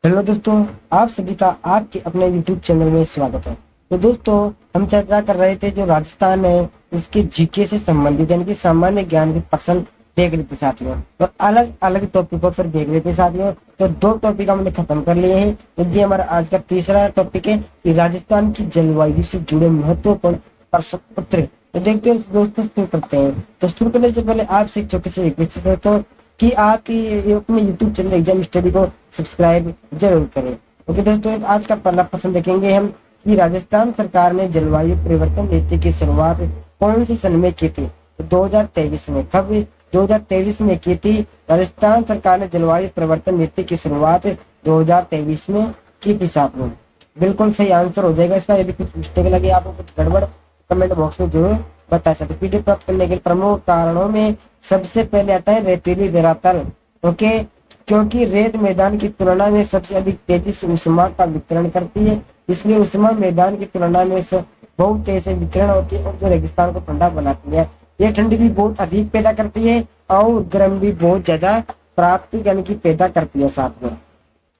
Hello दोस्तों, आप सभी का आपके अपने YouTube चैनल में स्वागत है। तो दोस्तों, हम चर्चा कर रहे थे जो राजस्थान है उसके जीके से संबंधित यानी कि सामान्य ज्ञान के प्रश्न देख रहे थे साथियों, और अलग अलग टॉपिकों पर देख रहे थे साथियों। तो दो टॉपिक हमने खत्म कर लिए हैं। तो ये हमारा आज का तीसरा टॉपिक है कि राजस्थान की जलवायु से जुड़े महत्वपूर्ण प्रश्न उत्तर। तो देखते हैं दोस्तों, शुरू करते हैं। तो शुरू करने से पहले आपसे एक छोटे से रिक्वेस्ट करता हूँ कि आप अपने YouTube चैनल एग्जाम स्टडी को सब्सक्राइब जरूर करें। ओके दोस्तों, आज का पहला प्रश्न देखेंगे हम कि राजस्थान सरकार ने जलवायु परिवर्तन नीति की शुरुआत कौन से सन में की थी? तो 2023 में। कब? 2023 में की थी। राजस्थान सरकार ने जलवायु परिवर्तन नीति की शुरुआत 2023 में की थी साथियों। बिल्कुल सही आंसर हो जाएगा इसका। यदि कुछ मिस्टेक लगे, आपको कुछ गड़बड़, कमेंट बॉक्स में जरूर बता सकते। पीडीएफ प्राप्त करने के प्रमुख कारणों में सबसे पहले आता है रेतीली धरातल। ओके, क्योंकि रेत मैदान की तुलना में सबसे अधिक तेजी से ऊष्मा का वितरण करती है, इसलिए ऊष्मा मैदान की तुलना में बहुत तेजी से वितरण होती है और जो रेगिस्तान को ठंडा बनाती है। ये ठंडी भी बहुत अधिक पैदा करती है और गर्म भी बहुत ज्यादा प्राप्ति यानी कि पैदा करती है साथ में।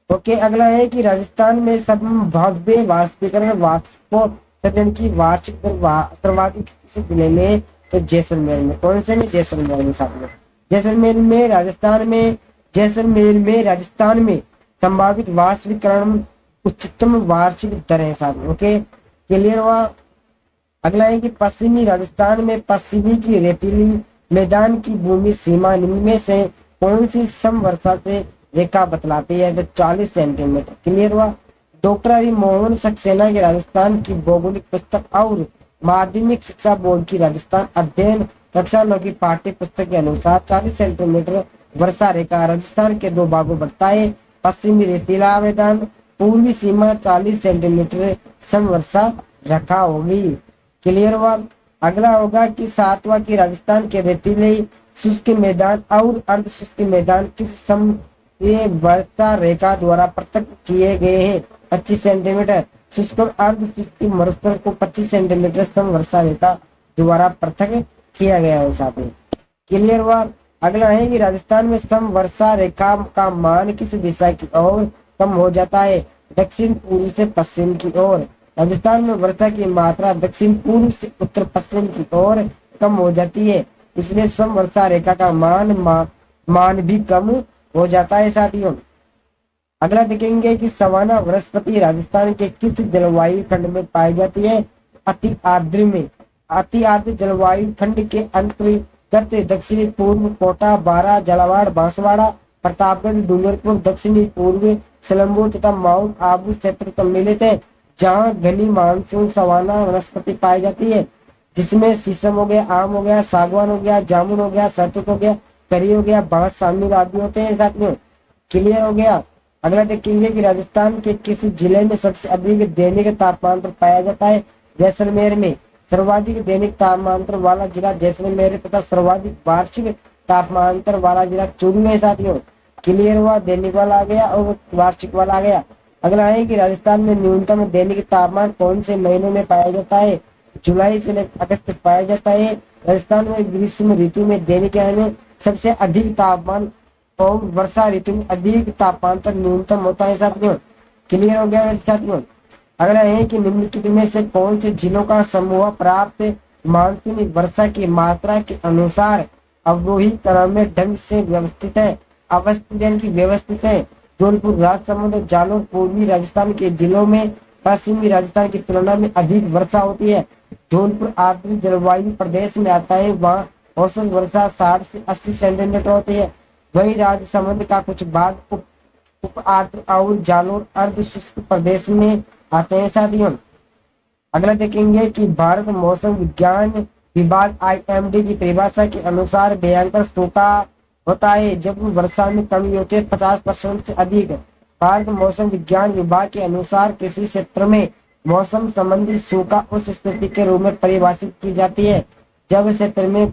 ओके, अगला है कि राजस्थान में संभाव्य वाष्पीकरण वाष्पोत्सर्जन की वार्षिक दर सर्वाधिक किस जिले में? तो जैसलमेर में। कौन से में? जैसलमेर में साथियों। जैसलमेर में राजस्थान में संभावित वाष्पीकरण उच्चतम वार्षिक दर है साथियों। ओके, क्लियर हुआ। अगला है कि पश्चिमी राजस्थान में पश्चिमी की रेतीली मैदान की भूमि सीमा निम्न में से कौन सी समवर्षा से रेखा बतलाती है? तो 40 सेंटीमीटर। क्लियर हुआ। डॉक्टर हरिमोहन सक्सेना की राजस्थान की भौगोलिक पुस्तक और माध्यमिक शिक्षा बोर्ड की राजस्थान अध्ययन कक्षा 9 की पाठ्य पुस्तक के अनुसार 40 सेंटीमीटर वर्षा रेखा राजस्थान के दो भागों बढ़ता है। पश्चिमी रेतीला मैदान पूर्वी सीमा 40 सेंटीमीटर समवर्षा रेखा होगी। क्लियर हुआ। अगला होगा कि सातवां की राजस्थान के रेतीले शुष्क मैदान और अर्ध शुष्क मैदान किस सम ये वर्षा रेखा द्वारा पृथक किए गए हैं? 25 सेंटीमीटर। शुष्क और अर्ध शुष्क मरुस्थल को 25 सेंटीमीटर सम वर्षा रेखा द्वारा पृथक किया गया है साथ में। क्लियर हुआ। अगला है कि राजस्थान में सम वर्षा रेखा का मान किस दिशा की ओर कम हो जाता है? दक्षिण पूर्व से पश्चिम की ओर। राजस्थान में वर्षा की मात्रा दक्षिण पूर्व से उत्तर पश्चिम की ओर कम हो जाती है, इसलिए सम वर्षा रेखा का मान भी कम हो जाता है साथियों। अगला देखेंगे कि सवाना वनस्पति राजस्थान के किस जलवायु खंड में पाई जाती है? अति आर्द्र में। अति आर्द्र जलवायु खंड के अंतर्गत दक्षिणी पूर्व कोटा, बारा, झालावाड़, बांसवाड़ा, प्रतापगढ़, डूंगरपुर, दक्षिणी पूर्व सिलंबूर तथा माउंट आबू क्षेत्र सम्मिलित है, जहाँ घनी मानसून सवाना वनस्पति पाई जाती है, जिसमें शीशम हो गया, आम हो गया, सागवान हो गया, जामुन हो गया, सहतूत हो गया, करी हो गया, बांस शामिल आदि होते हैं साथियों। क्लियर हो गया। अगला देखेंगे कि राजस्थान के किस जिले में सबसे अधिक दैनिक तापमान पाया जाता है? जैसलमेर में। सर्वाधिक दैनिक तापमान वाला जिला जैसलमेर तथा सर्वाधिक वार्षिक तापमान वाला जिला चूरू है साथियों। क्लियर हुआ। दैनिक वाला आ गया और वार्षिक वाला आ गया। अगला है कि राजस्थान में न्यूनतम दैनिक तापमान कौन से महीनों में पाया जाता है? जुलाई से लेकर अगस्त तक पाया जाता है। राजस्थान में ग्रीष्म ऋतु में दैनिक सबसे अधिक तापमान और वर्षा ऋतु में अधिक तापमान तक न्यूनतम होता है साथियों। क्लियर हो गया साथियों। अगला है कि निम्नलिखित में से कौन से जिलों का समूह प्राप्त मानसूनी वर्षा की मात्रा के अनुसार अवरोही क्रम में ढंग से व्यवस्थित है? व्यवस्थित है। जौनपुर, राजसमंद, जालौर पूर्वी राजस्थान के जिलों में पश्चिमी राजस्थान की तुलना में अधिक वर्षा होती है। जौनपुर आर्द्र जलवायु प्रदेश में आता है, वहाँ औसत वर्षा 60 से 80 सेंटीमीटर होती है। वही राजसमंद का कुछ भाग उप आर्द्र और जालौर अर्ध शुष्क प्रदेश में आते हैं साथियों। अगला देखेंगे कि भारत मौसम विज्ञान विभाग IMD की परिभाषा के अनुसार भयंकर सूखा होता है जब वर्षा में कमी होती है 50% से अधिक। भारत मौसम विज्ञान विभाग के अनुसार किसी क्षेत्र में मौसम संबंधी सूखा उस स्थिति के रूप में परिभाषित की जाती है जब क्षेत्र में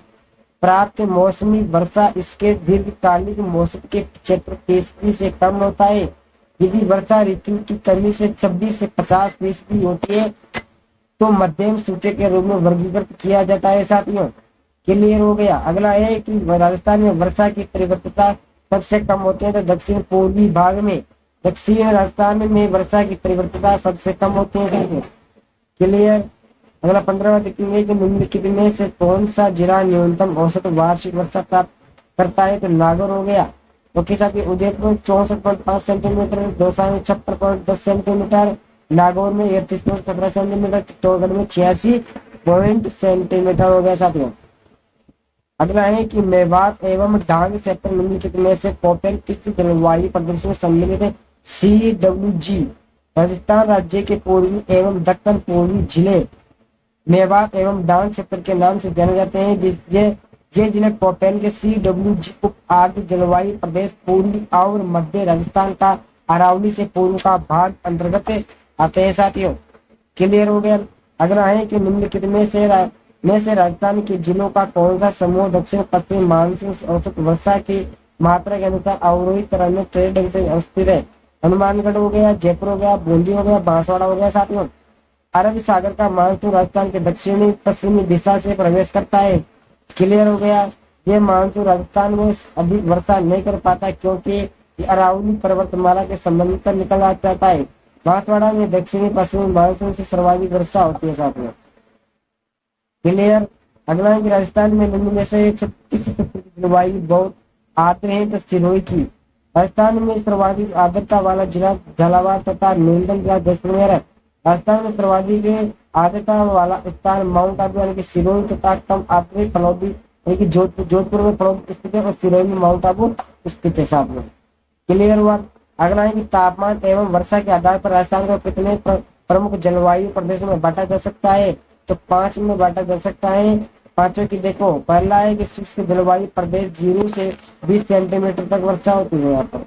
प्राप्त मौसमी वर्षा इसके दीर्घकालिक मौसम के 75% से कम होता है। यदि वर्षा ऋतु की कमी से 26 से 50% होती है तो मध्यम सूखे के रूप में वर्गीकृत किया जाता है साथियों। क्लियर हो गया। अगला है कि राजस्थान में वर्षा की परिवर्तनता सबसे कम होती है तो दक्षिण पूर्वी भाग में, दक्षिण राजस्थान में वर्षा की तीव्रता सबसे कम होती है। क्लियर। अगला 15वां देखेंगे कि निम्नलिखित में से कौन सा जिला न्यूनतम औसत वार्षिक वर्षा प्राप्त करता है। तो नागौर हो गया। ओके साथ ही उदयपुर 64.5 सेंटीमीटर, दौसा में 56.10 सेंटीमीटर, नागौर में 31.17 सेंटीमीटर, चित्तौड़गढ़ में 86 सेंटीमीटर हो गया साथियों। अगला है कि मेवात एवं डांग क्षेत्र निम्नलिखित में से कौन किस जलवायु प्रदेश में सम्मिलित है। CWG। राजस्थान राज्य के पूर्वी एवं दक्षिण पूर्वी जिले मेवात एवं डांग क्षेत्र के नाम से जाने जाते हैं। ये जिले पोपेन के CWG उप आदि जलवायु प्रदेश पूर्वी और मध्य राजस्थान का अरावली से पूर्व का भाग अंतर्गत आते हैं साथियों। क्लियर हो गया। अगला है कि निम्नलिखित में से राजस्थान के जिलों का कौन सा समूह दक्षिण पश्चिम मानसून औसत वर्षा की मात्रा के अनुसार अवरोही तरह में ट्रेड ढंग से अवस्थित है। हनुमानगढ़ हो गया, जयपुर हो गया, बूंदी हो गया, बांसवाड़ा हो गया साथियों। अरब सागर का मानसून राजस्थान के दक्षिणी पश्चिमी दिशा से प्रवेश करता है। क्लियर हो गया। ये मानसून राजस्थान में अधिक वर्षा नहीं कर पाता क्योंकि अरावली पर्वतमाला के संबंध पर निकल जाता है। बांसवाड़ा में दक्षिणी पश्चिमी मानसून से सर्वाधिक वर्षा होती है साथियों। क्लियर। अगला है कि राजस्थान में निम्न में से किस क्षेत्र की जलवायु बहुत आर्द्र है। तो सिरोही की। राजस्थान में सर्वाधिक आर्द्रता वाला जिला झालावाड़ तथा न्यूनतम जिला जैसलमेर है। राजस्थान में सर्वाधिक आर्द्रता वाला स्थान माउंट आबू यानी कि सिरोही तथा कम आर्द्र फलौदी यानी कि जोधपुर में फलौदी स्थित है और सिरोही में माउंट आबू स्थित है साथ में। क्लियर हुआ। अगला है कि तापमान एवं वर्षा के आधार पर राजस्थान को कितने प्रमुख जलवायु प्रदेशों में बांटा जा सकता है। तो 5 में बांटा जा सकता है। पांचों की देखो, पहला है कि शुष्क जलवायु प्रदेश 0 से 20 सेंटीमीटर तक वर्षा होती है यहाँ पर।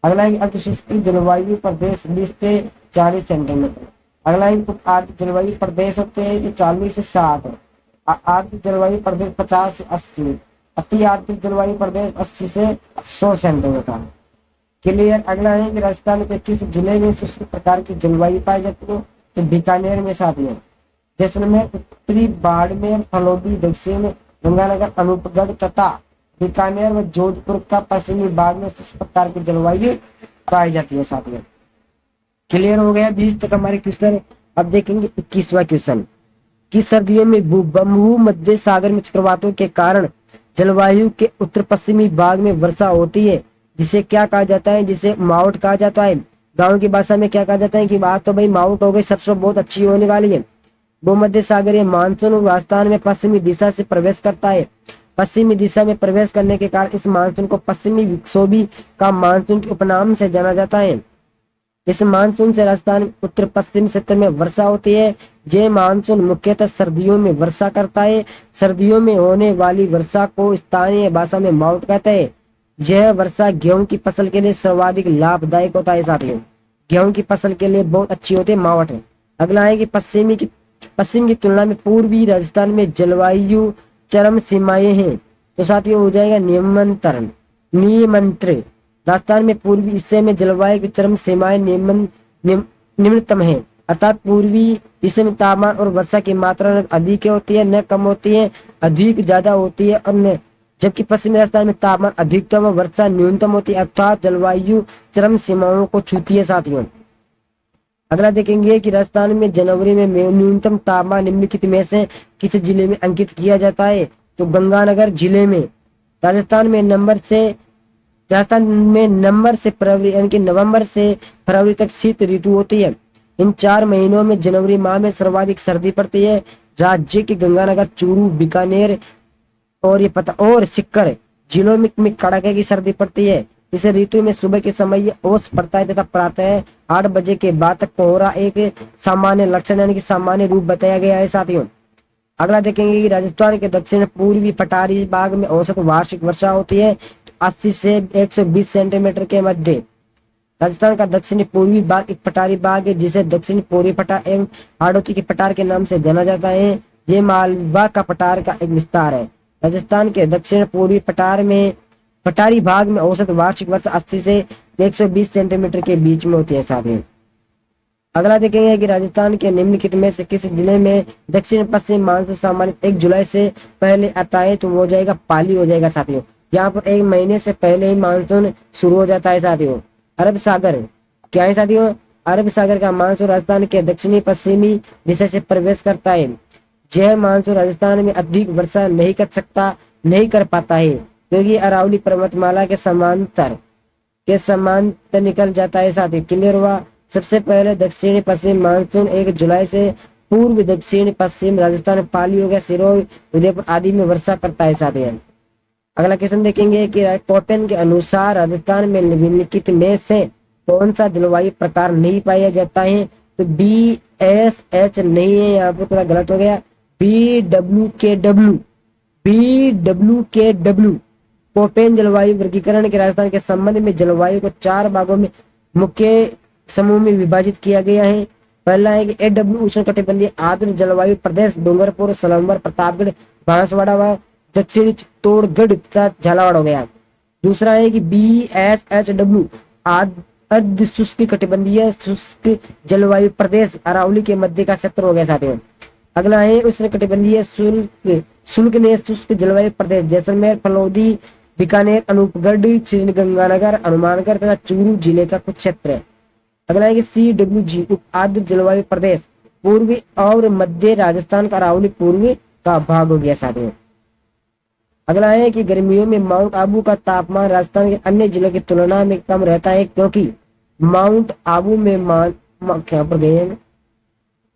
अगला है कि अर्धशुष्क जलवायु प्रदेश 20 से 40 सेंटीमीटर। अगला है कि आर्द्र जलवायु प्रदेश होते हैं कि 40 से 60, आर्द्र जलवायु प्रदेश 50 से 80, अति आर्द्र जलवायु प्रदेश 80 से 100 सेंटीमीटर। क्लियर। अगला है कि राजस्थान के किस जिले में शुष्क प्रकार की जलवायु पाई जाती है। तो बीकानेर में साथियों। जैसलमेर, उत्तरी बाड़मेर, फलौदी, दक्षिण गंगानगर, अनूपगढ़ तथा बीकानेर व जोधपुर का पश्चिमी भाग में शुष्क प्रकार की जलवायु पाई जाती है साथियों। क्लियर हो गया। 20 तक हमारे क्वेश्चन। अब देखेंगे 21वां क्वेश्चन कि सर्दियों में भूमध्य सागर में चक्रवातों के कारण जलवायु के उत्तर पश्चिमी भाग में वर्षा होती है, जिसे क्या कहा जाता है। जिसे मावट कहा जाता है। गाँव की भाषा में क्या कहा जाता है कि बात तो भाई मावट हो गई, सरसों बहुत अच्छी होने वाली है। भूमध्य सागरीय मानसून राजस्थान में पश्चिमी दिशा से प्रवेश करता है। पश्चिमी दिशा में प्रवेश करने के कारण इस मानसून को पश्चिमी विक्षोभी का मानसून के उपनाम से जाना जाता है। इस मानसून से राजस्थान उत्तर पश्चिम क्षेत्र में वर्षा होती है। यह मानसून मुख्यतः सर्दियों में वर्षा करता है। सर्दियों में होने वाली वर्षा को स्थानीय भाषा में मावट कहते हैं। यह वर्षा गेहूं की फसल के लिए सर्वाधिक लाभदायक होता है साथियों। गेहूं की फसल के लिए बहुत अच्छी होती है मावट है। अगला है कि पश्चिम की तुलना में पूर्वी राजस्थान में जलवायु चरम सीमाएं हैं। तो साथियों हो जाएगा नियमंत्रण। राजस्थान में पूर्वी हिस्से में जलवायु की चरम सीमाएं निम्नतम है, अर्थात पूर्वी हिस्से में तापमान और वर्षा की मात्रा न अधिक होती है न कम होती है, अधिक ज्यादा होती है और न, जबकि पश्चिमी राजस्थान में तापमान अधिकतम और वर्षा न्यूनतम होती है, अर्थात जलवायु चरम सीमाओं को छूती है साथियों। अगला देखेंगे कि राजस्थान में जनवरी में न्यूनतम तापमान निम्नलिखित में से किस जिले में अंकित किया जाता है। तो गंगानगर जिले में। राजस्थान में नवंबर से फरवरी यानी कि नवंबर से फरवरी तक शीत ऋतु होती है। इन 4 महीनों में जनवरी माह में सर्वाधिक सर्दी पड़ती है। राज्य के गंगानगर, चूरू, बीकानेर और सीकर जिलों में कड़ाके की सर्दी पड़ती है। इस ऋतु में सुबह के समय ओस पड़ता है तथा प्रातः 8 बजे के बाद तक कोहरा एक सामान्य लक्षण यानी कि सामान्य रूप बताया गया है साथियों। अगला देखेंगे कि राजस्थान के दक्षिण पूर्वी पठारी भाग में औसत वार्षिक वर्षा होती है 80 से 120 सेंटीमीटर के मध्य। राजस्थान का दक्षिणी पूर्वी भाग एक पठारी भाग है जिसे दक्षिणी पूर्वी पठार एवं हाड़ौती के पठार के नाम से जाना जाता है। ये मालवा का पठार का एक विस्तार है। राजस्थान के दक्षिण पूर्वी पठारी भाग में औसत वार्षिक वर्षा 80 से 120 सेंटीमीटर के बीच में होती है साथियों। अगला देखेंगे कि राजस्थान के निम्नलिखित में से किस जिले में दक्षिण पश्चिम मानसून सामान्य 1 जुलाई से पहले आता है। तो वो हो जाएगा पाली हो जाएगा साथियों। यहाँ पर 1 महीने से पहले ही मानसून शुरू हो जाता है साथियों। क्या है साथियों, अरब सागर का मानसून राजस्थान के दक्षिणी पश्चिमी दिशा से प्रवेश करता है। यह मानसून राजस्थान में अधिक वर्षा नहीं कर पाता है क्योंकि अरावली पर्वतमाला के समांतर निकल जाता है। साथ ही क्लियर हुआ। सबसे पहले दक्षिणी पश्चिम मानसून 1 जुलाई से पूर्व दक्षिण पश्चिम राजस्थान, पाली हो गया, सिरोही, उदयपुर आदि में वर्षा करता है। साथ ही अगला क्वेश्चन देखेंगे कि कॉटन के अनुसार राजस्थान में निम्नलिखित में से कौन सा जलवायु प्रकार नहीं पाया जाता है। तो BSH नहीं है, यहाँ पर थोड़ा गलत हो गया। BWKW कोपेन जलवायु वर्गीकरण के राजस्थान के संबंध में जलवायु को 4 भागों में मुख्य समूह में विभाजित किया गया है। पहला है कि AW उष्णकटिबंधीय आर्द्र जलवायु प्रदेश, डूंगरपुर, सलंबर, प्रतापगढ़, बांसवाड़ा व दक्षिणी चित्तौड़गढ़ तथा झालावाड़ हो गया। दूसरा है कि BSHW अर्ध शुष्क कटिबंधीय शुष्क जलवायु प्रदेश, अरावली के मध्य का क्षेत्र हो गया साथियों। अगला है उष्ण कटिबंधीय शुष्क ने शुष्क जलवायु प्रदेश, जैसलमेर, फलौदी, बीकानेर, अनूपगढ़, श्रीगंगानगर, हनुमानगढ़ तथा चूरू जिले का कुछ क्षेत्र है। अगला है कि CWG उप आर्द्र जलवायु प्रदेश, पूर्वी और मध्य राजस्थान का अरावली पूर्वी का भाग हो गया साथियों। अगला है कि गर्मियों में माउंट आबू का तापमान राजस्थान के अन्य जिलों की तुलना में कम रहता है क्योंकि माउंट आबू में क्या पर गए हैं,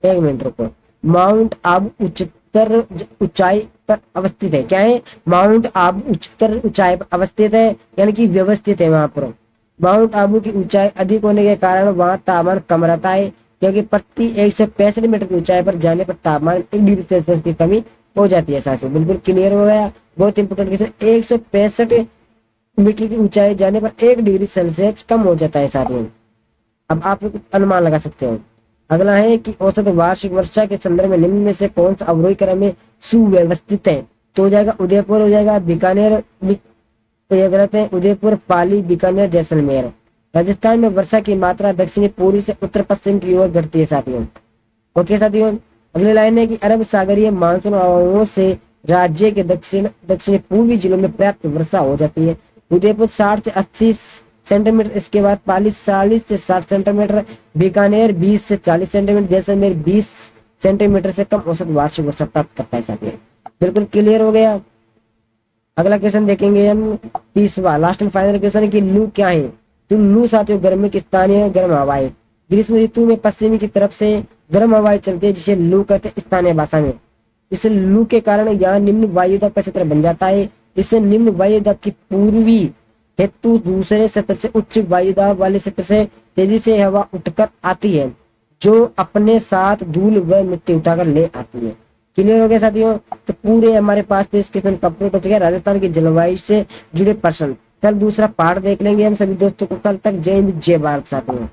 एक मिनट रुको। माउंट आबू उच्चतर ऊंचाई पर अवस्थित है। क्या है, माउंट आबू उच्चतर ऊंचाई पर अवस्थित है, यानी कि व्यवस्थित है। वहां पर माउंट आबू की ऊंचाई अधिक होने के कारण वहां तापमान कम रहता है क्योंकि प्रति 165 मीटर की ऊंचाई पर जाने पर तापमान 1 डिग्री सेल्सियस की कमी हो जाती है। साथियों बिल्कुल क्लियर हो गया, बहुत इंपोर्टेंट क्वेश्चन। 165 मीटर की ऊंचाई जाने पर 1 डिग्री सेल्सियस कम हो जाता है साथियों। अब आप अनुमान लगा सकते हो। अगला है कि औसत वार्षिक वर्षा के संदर्भ में निम्न में से कौन सा अवरोही क्रम में सुव्यवस्थित है। तो हो जाएगा उदयपुर, हो जाएगा बीकानेर, तो ये गलत है, उदयपुर, पाली, बीकानेर, जैसलमेर। राजस्थान में वर्षा की मात्रा दक्षिणी पूर्व से उत्तर पश्चिम की ओर घटती है साथियों। ओके साथियों, अगली लाइन है कि अरब सागरीय मानसून हवाओं से राज्य के दक्षिण पूर्वी जिलों में पर्याप्त वर्षा हो जाती है। उदयपुर 60 से 80 सेंटीमीटर, इसके बाद पाली 40 से 60 सेंटीमीटर, बीकानेर 20 से 40 सेंटीमीटर, जैसलमेर 20 सेंटीमीटर से कम औसत वार्षिक वर्षा प्राप्त करता है साथियों। बिल्कुल क्लियर हो गया। अगला क्वेश्चन देखेंगे हम 30वां लास्ट एंड फाइनल क्वेश्चन की लू क्या है। तो लू साथियों गर्मी की स्थानीय गर्म हवाएं, ग्रीष्म ऋतु में पश्चिमी की तरफ से गर्म हवाएं चलती है जिसे लू कहते हैं स्थानीय भाषा में। इस लू के कारण यहाँ निम्न वायुदाब का क्षेत्र बन जाता है। इससे निम्न वायुदाब की पूर्वी हेतु दूसरे क्षेत्र से उच्च वायुदाब वाले क्षेत्र से तेजी से हवा उठकर आती है जो अपने साथ धूल व मिट्टी उठाकर ले आती है। क्लियर हो गया साथियों। तो पूरे हमारे पास 30 क्वेश्चन कंप्लीट हो चुके हैं राजस्थान की जलवायु से जुड़े प्रश्न। कल दूसरा पार्ट देख लेंगे हम सभी दोस्तों को। कल तक जय हिंद जय भारत साथियों।